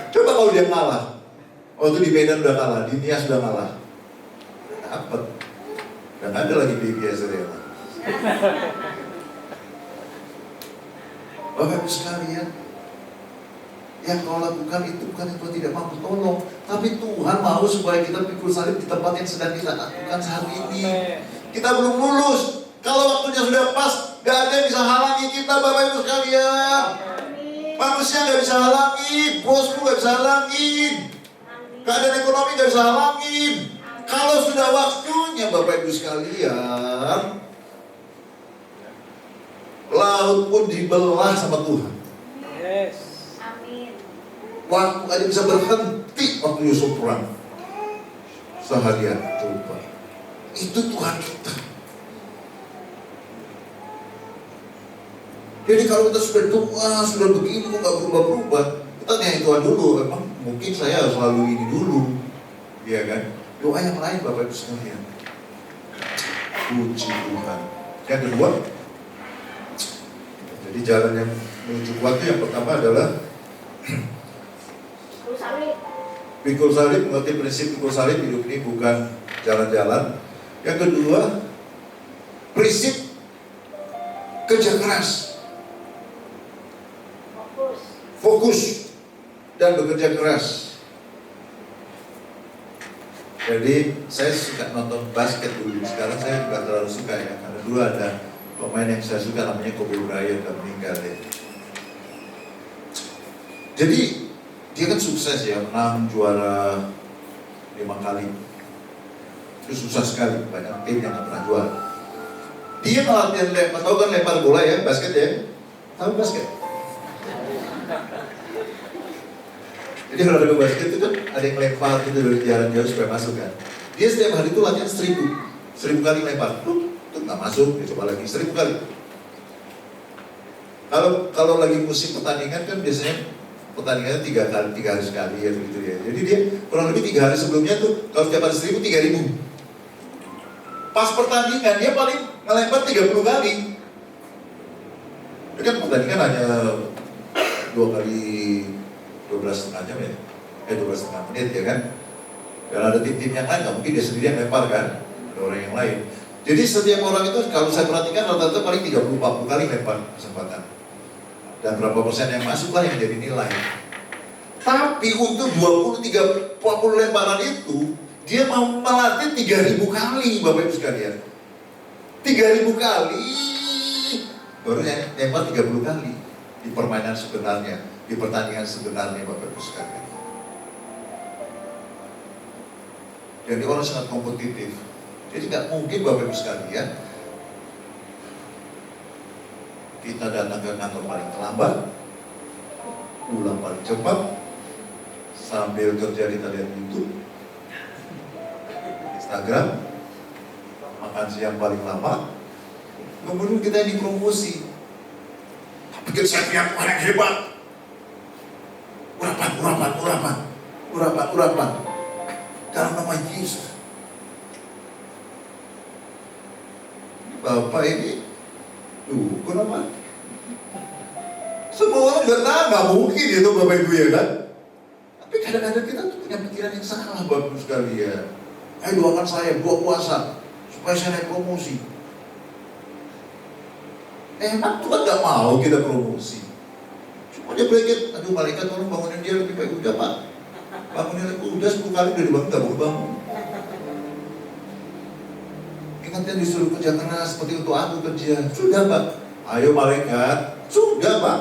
A: Coba kalau dia kalah. Waktu di Medan udah kalah, di Nias udah kalah. Dapat. Dan ada lagi di Serena. Bapak Ibu sekalian, yang kau lakukan itu bukan yang kau tidak mampu tolong, tapi Tuhan mau supaya kita pikul salib di tempat yang sedang kita lakukan saat ini. Kita belum lulus. Kalau waktunya sudah pas, gak ada yang bisa halangi kita Bapak Ibu sekalian. Manusia gak bisa halangin, bosmu gak bisa halangin, keadaan ekonomi gak bisa halangin. Kalau sudah waktunya Bapak Ibu sekalian, laut pun dibelah sama Tuhan.
B: Yes. Amin.
A: Waktu aja bisa berhenti waktu Yusuf perang. Seharian coba. Itu Tuhan kita. Jadi kalau kita sudah tua, sudah begini kok gak berubah-berubah, itu tanya Tuhan dulu, emang mungkin saya harus selalu ini dulu, iya kan? Doa yang lain Bapak Ibu sekalian. Puji Tuhan. Yang kedua, jadi jalan yang menuju kuat itu yang pertama adalah pikul salib, mengerti prinsip pikul salib. Hidup ini bukan jalan-jalan. Yang kedua, prinsip kerja keras, fokus dan bekerja keras. Jadi saya suka nonton basket dulu, sekarang saya juga terlalu suka ya, karena dulu ada pemain yang saya suka namanya Kobe Bryant, udah meninggal ya. Jadi dia kan sukses ya, menang juara 5 kali. Itu susah sekali, banyak tim yang gak pernah juara. Dia latihan lempar, tahu kan lempar bola ya, basket ya? Tahu basket? Jadi kalau ada basket itu kan ada yang lempar gitu dari jalan jauh supaya masuk kan. Dia setiap hari itu latihan 1000 kali lempar, itu nggak masuk, dia coba lagi 1000 kali. Kalau lagi musim pertandingan kan biasanya pertandingannya 3 hari sekali ya begitu ya. Jadi dia kurang lebih 3 hari sebelumnya tuh kalau setiap hari 1000, 3000. Pas pertandingan dia paling ngelempar 30 kali. Itu kan pertandingan hanya 2 kali 12,5 jam ya, 12,5 menit ya kan. Dan ada tim-tim yang lain, nggak mungkin dia sendiri yang lempar kan, ada orang yang lain. Jadi setiap orang itu kalau saya perhatikan rata-rata paling 30-40 kali lempar kesempatan. Dan berapa persen yang masuk lah yang jadi nilai. Tapi untuk 20-30-40 lemparan itu, dia mau melatih 3000 kali Bapak Ibu sekalian. 3000 kali, baru yang lempar 30 kali di permainan sebenarnya, di pertandingan sebenarnya Bapak Ibu sekalian. Jadi orang sangat kompetitif. Jadi nggak mungkin Bapak Ibu sekalian kita datang ke kantor paling terlambat, pulang paling cepat, sambil kerja kita lihat YouTube, Instagram, makan siang paling lama, kemudian kita dipromosi. Pikir saya yang paling hebat. Urapan. Dalam nama Yesus. Bapak ini, kenapa? Semua orang juga tahu, nggak mungkin itu Bapak Ibu ya kan? Tapi kadang-kadang kita tuh punya pikiran yang salah Bapak Ibu sekalian. Ayo doakan saya, buat puasa, supaya saya naik promosi. Emang Tuhan nggak mau kita promosi. Cuma dia belajar, aduh malaikat tolong bangunin dia lebih baik. Udah Pak, bangunin lagi, udah 10 kali udah dibangun, nggak bangun. Ingatkan disuruh kerja keras seperti untuk aku kerja. Sudah Pak, ayo malaikat, sudah Pak.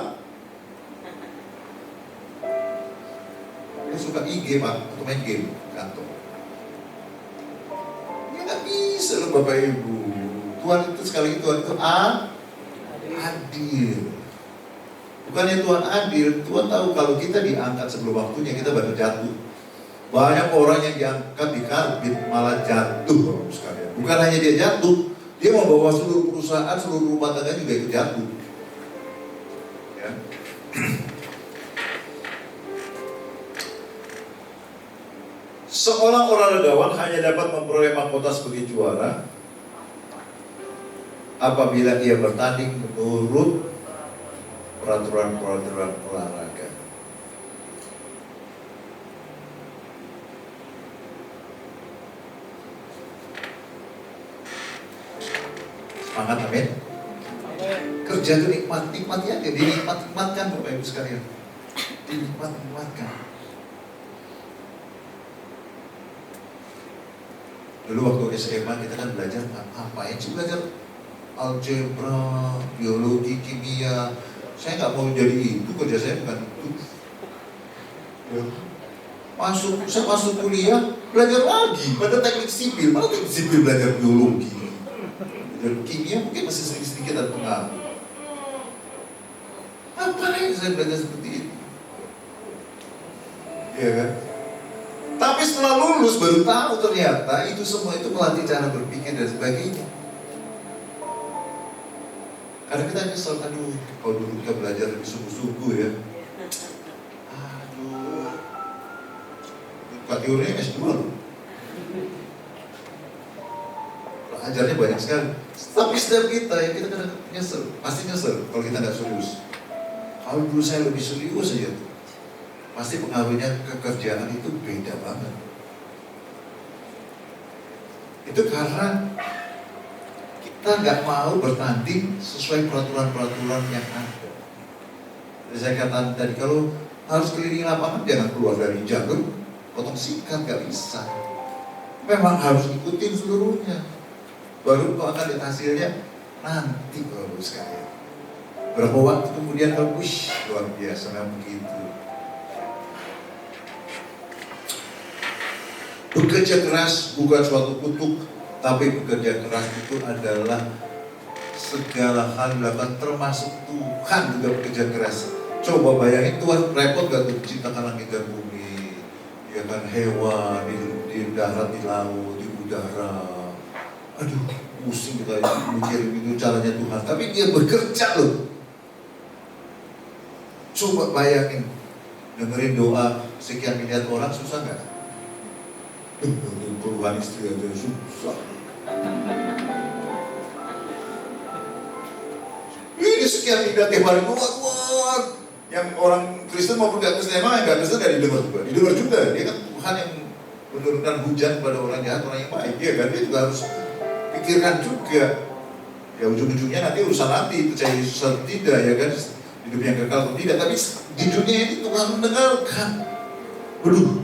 A: Dia suka IG Pak, atau main game kantor. Ya nggak bisa loh Bapak Ibu. Tuhan itu sekali lagi Tuhan itu adil. Bukannya Tuhan adil, Tuhan tahu kalau kita diangkat sebelum waktunya kita bakal jatuh. Banyak orang yang diangkat di karbit malah jatuh sekalian. Bukan hanya dia jatuh, dia membawa seluruh perusahaan, seluruh rumah tangga juga ikut jatuh. Ya. Seorang olahragawan hanya dapat memperoleh mahkota sebagai juara apabila ia bertanding menurut peraturan-peraturan olahraga. Semangat, amin. Kerja itu nikmati aja, dinikmatkan Bapak Ibu sekalian. Dinikmatkan. Dulu waktu SMA kita kan belajar apa sih belajar algebra, biologi, kimia. Saya nggak mau jadi itu, kerja saya bukan itu. Ya. Saya masuk kuliah, belajar lagi pada teknik sipil. Malah teknik sipil belajar biologi. Dan kimia mungkin masih sedikit-sedikit ada pengaruh. Ngapain saya belajar seperti itu? Iya kan? Tapi setelah lulus baru tahu ternyata itu semua itu melatih cara berpikir dan sebagainya. Karena kita kesel, aduh, kalau dulu kita belajar lebih sungguh-sungguh ya. bukan teorinya S2 loh. Ajarnya banyak sekali. Tapi setiap kita, ya kita kadang nyesel, pasti nyesel kalau kita nggak serius. Kalau dulu saya lebih serius aja, pasti pengaruhnya kekerjaan itu beda banget. Itu karena kita nggak mau bertanding sesuai peraturan-peraturan yang ada. Jadi saya katakan tadi, kalau harus keliling lapangan jangan keluar dari jalur, potong sikat, nggak bisa. Memang harus ikutin seluruhnya. Baru kau akan lihat hasilnya nanti kalau sekalian. Berapa waktu kemudian kalau luar biasa memang begitu. Bekerja keras bukan suatu kutuk, tapi bekerja keras itu adalah segala hal dilakukan, termasuk Tuhan juga bekerja keras. Coba bayangin Tuhan repot gak tuh menciptakan langit dan bumi, ya kan, hewan di darat, di laut, di udara. Aduh, pusing kita mikirin itu caranya Tuhan. Tapi dia bekerja loh. Coba bayangin dengerin doa sekian miliar orang, susah nggak? Perubahan istri aja susah. Ini sekian miliar tiap hari keluar. Yang orang Kristen maupun gak Kristen, emang yang gak Kristen gak didengar juga. Didengar juga, dia kan Tuhan yang menurunkan hujan pada orang jahat, orang yang baik. Dia kan, dia juga harus pikirkan juga. Ya ujung-ujungnya nanti urusan nanti, percaya Yesus atau tidak, ya kan, hidup yang kekal atau tidak. Tapi di dunia ini Tuhan mendengarkan. Waduh,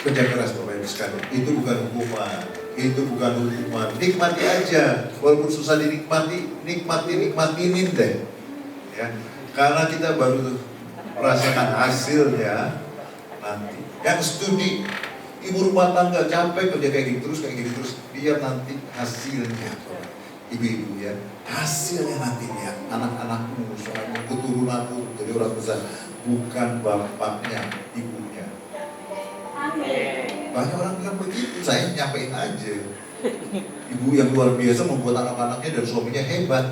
A: kerja keras Bapak Ibu sekalian, itu bukan hukuman. Itu bukan hukuman, nikmati aja. Walaupun susah dinikmati, nikmatin deh, ya. Karena kita baru merasakan hasilnya nanti. Yang studi ibu rumah tangga capek kerja kayak gitu terus, biar nanti hasilnya, ibu-ibu ya, hasilnya nanti ya, anak-anakmu, suamimu, keturunanmu jadi orang besar, bukan bapaknya, ibunya.
B: Amin.
A: Banyak orang bilang begitu, saya nyampein aja. Ibu yang luar biasa membuat anak-anaknya dan suaminya hebat.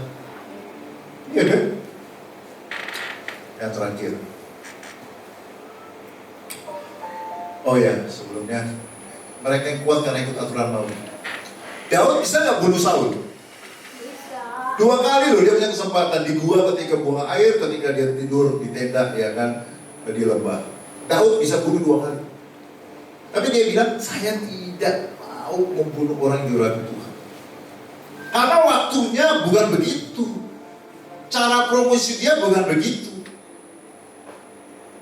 A: Iya kan? Yang terakhir. Oh ya, sebelumnya mereka yang kuat karena ikut aturan Maut. Daud bisa nggak bunuh Saul?
B: Bisa.
A: 2 kali loh dia punya kesempatan, di gua ketika buang air, ketika dia tidur di tenda, ya kan, di lembah. Daud bisa bunuh 2 kali. Tapi dia bilang, saya tidak mau membunuh orang yang diragukan Tuhan. Karena waktunya bukan begitu. Cara promosi dia bukan begitu.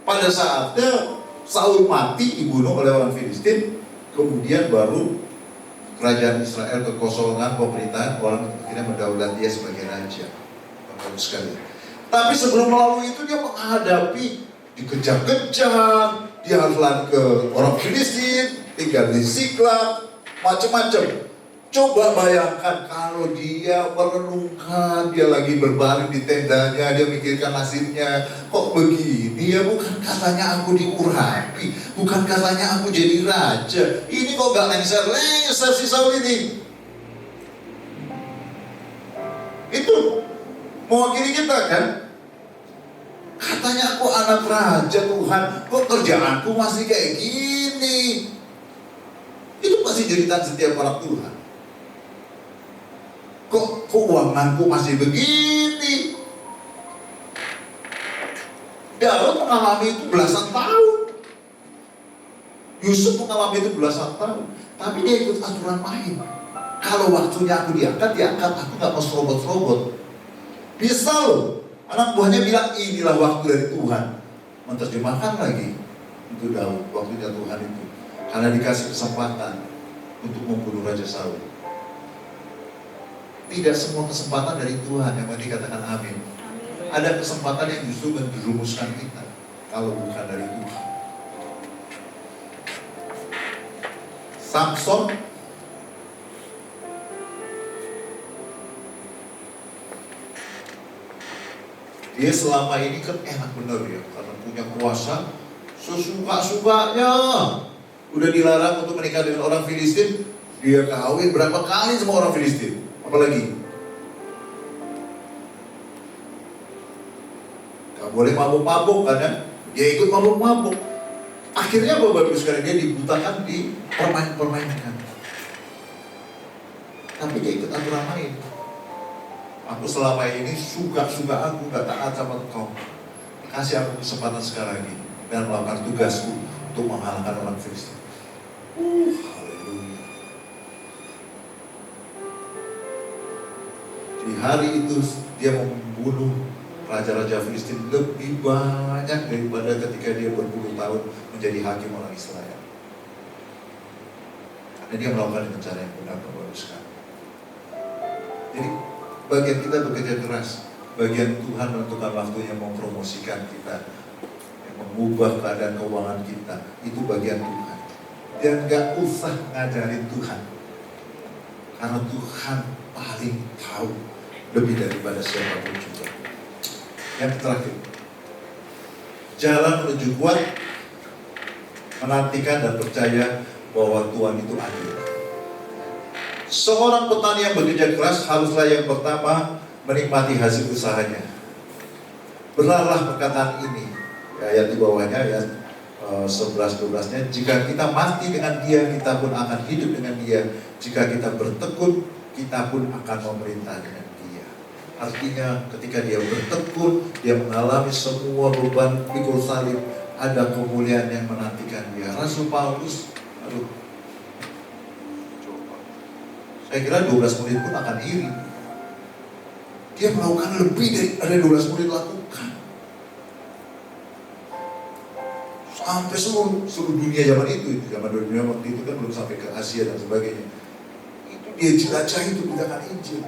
A: Pada saatnya Saul mati, dibunuh oleh orang Filistin, kemudian baru kerajaan Israel kekosongan pemerintahan, orang akhirnya mendaulat dia sebagai raja. Bapak-Ibu sekalian. Tapi sebelum melalui itu dia menghadapi dikejar-kejar, dia harus lari ke orang Filistin, tinggal di Siklag, macam-macam. Coba bayangkan kalau dia merenungkan, dia lagi berbaring di tendanya, dia mikirkan nasibnya, kok begini ya, bukan katanya aku diurapi, bukan katanya aku jadi raja, ini kok gak lengser-lengser si Saul ini. Itu mewakili kita kan? Katanya aku anak raja Tuhan, kok kerjaanku masih kayak gini. Itu pasti jeritan setiap orang Tuhan. Kok keuanganku masih begini. Daud mengalami itu belasan tahun. Yusuf mengalami itu belasan tahun. Tapi dia ikut aturan main. Kalau waktunya aku diangkat, aku gak mau serobot-serobot. Bisa loh. Anak buahnya bilang, inilah waktu dari Tuhan. Menerjemahkan lagi untuk Daud, waktunya Tuhan itu. Karena dikasih kesempatan untuk membunuh Raja Saul. Tidak semua kesempatan dari Tuhan, yang dikatakan amin. Ada kesempatan yang justru menjerumuskan kita, kalau bukan dari Tuhan. Samson dia selama ini kan enak bener ya, karena punya kuasa sesuka-sukanya. Udah dilarang untuk menikah dengan orang Filistin, dia kawin berapa kali sama orang Filistin. Apalagi gak boleh mabuk-mabuk kan ya, dia ikut mabuk-mabuk. Akhirnya Bapak Ibu sekalian, dia dibutakan di permainan. Tapi dia ikut aturan main. Aku selama ini suka aku, gak taat sama engkau. Kasih aku kesempatan sekali lagi dan melakukan tugasku untuk mengalahkan orang Filistin. Haleluya. Di hari itu dia membunuh raja-raja Filistin lebih banyak daripada ketika dia berpuluh tahun menjadi hakim orang Israel. Karena dia melakukan dengan cara yang benar, Bapak Ibu sekalian. Jadi bagian kita bekerja keras, bagian Tuhan menentukan waktunya mempromosikan kita, yang mengubah keadaan keuangan kita, itu bagian Tuhan. Dan gak usah ngajarin Tuhan, karena Tuhan paling tahu lebih daripada siapapun juga. Yang terakhir, jalan menuju kuat, menantikan dan percaya bahwa Tuhan itu adil. Seorang petani yang bekerja keras haruslah yang pertama menikmati hasil usahanya. Benarlah perkataan ini, ayat di bawahnya, ayat 11-12-nya, jika kita mati dengan dia, kita pun akan hidup dengan dia. Jika kita bertekun, kita pun akan memerintah dengan dia. Artinya ketika dia bertekun, dia mengalami semua beban pikul salib, ada kemuliaan yang menantikan dia. Rasul Paulus, saya kira 12 murid pun akan iri. Dia melakukan lebih dari ada 12 murid lakukan. Sampai seluruh dunia zaman itu, zaman dunia waktu itu kan belum sampai ke Asia dan sebagainya. Itu dia jelajahi itu tindakan Injil.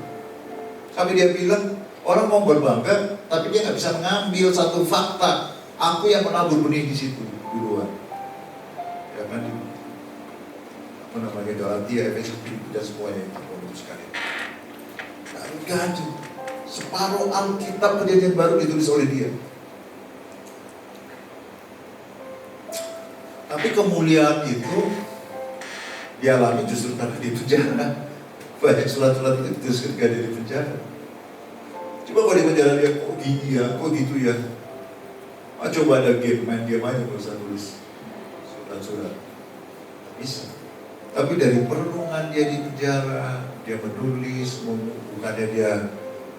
A: Sampai dia bilang, orang mau berbangga, tapi dia nggak bisa mengambil satu fakta. Aku yang menabur benih di situ duluan. Ya kan? Apa namanya, Galatia, Efesus, dan semuanya itu bagus sekali. Dan ganti separuh Alkitab Perjanjian Baru ditulis oleh dia. Tapi kemuliaan itu dialami justru karena di penjara. Banyak surat-surat itu ditulis ketika dia di penjara. Coba kalau di penjara dia, kok gini ya, kok gitu ya. Coba ada game, main game aja gak usah tulis surat-surat. Bisa. Tapi dari perenungan dia di penjara, dia menulis, bukannya dia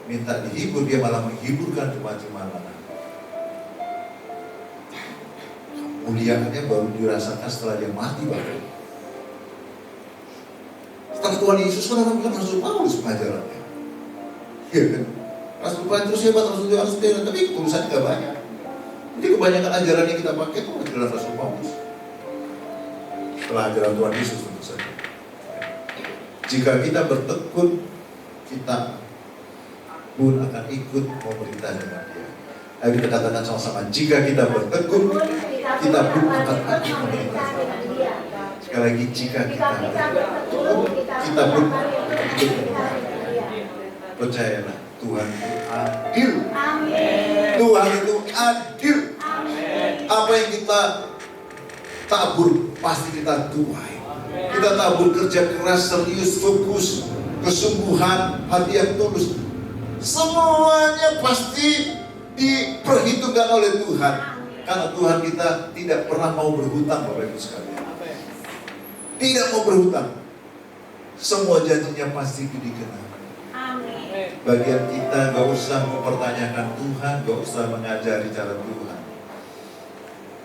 A: minta dihibur, dia malah menghiburkan jemaat-jemaat. Kemuliaannya baru dirasakan setelah dia mati bahkan. Setelah Tuhan Yesus kan orang bilang Rasul Paulus pengajarannya. Iya kan? Rasul Petrus hebat, Rasul Yohanes hebat, tapi tulisannya gak banyak. Jadi kebanyakan ajaran yang kita pakai itu ajaran Rasul Paulus. Setelah ajaran Tuhan Yesus tentu saja. Jika kita bertekun, kita pun akan ikut memerintah dengan dia. Ayo kita katakan sama-sama, jika kita bertekun, kita pun akan ikut memerintah dengan dia. Sekali lagi, jika kita bertekun, kita pun akan ikut memerintah dengan dia. Percayalah, Tuhan itu adil. Amin. Tuhan itu adil. Amin. Apa yang kita tabur pasti kita tuai. Kita tabur kerja keras, serius, fokus, kesungguhan, hati yang tulus. Semuanya pasti diperhitungkan oleh Tuhan. Karena Tuhan kita tidak pernah mau berhutang, Bapak Ibu sekalian. Tidak mau berhutang. Semua janjinya pasti dikenal. Bagian kita gak usah mempertanyakan Tuhan, gak usah mengajari cara Tuhan.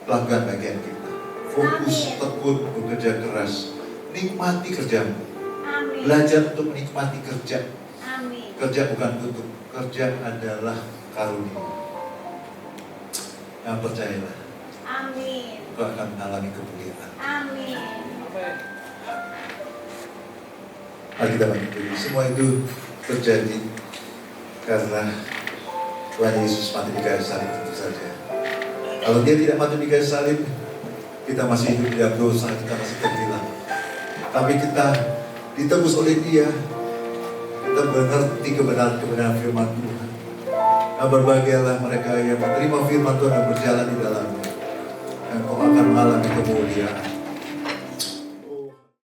A: Lakukan bagian kita. Fokus, tekun, bekerja keras. Nikmati kerjamu. Amin. Belajar untuk menikmati kerja. Amin. Kerja bukan kutuk. Kerja adalah karunia. Yang percayalah. Amin. Kau akan mengalami kemuliaan. Amin. Mari kita bantu diri. Semua itu terjadi karena Tuhan Yesus mati di kayu salib tentu saja. Kalau dia tidak mati di kayu salib, kita masih hidup di dalam dosa, kita masih terhilang. Tapi kita ditebus oleh dia. Kita mengerti kebenaran firman Tuhan. Nah, berbahagialah mereka yang menerima firman Tuhan dan berjalan di dalamnya. Dan kau akan mengalami kemuliaan.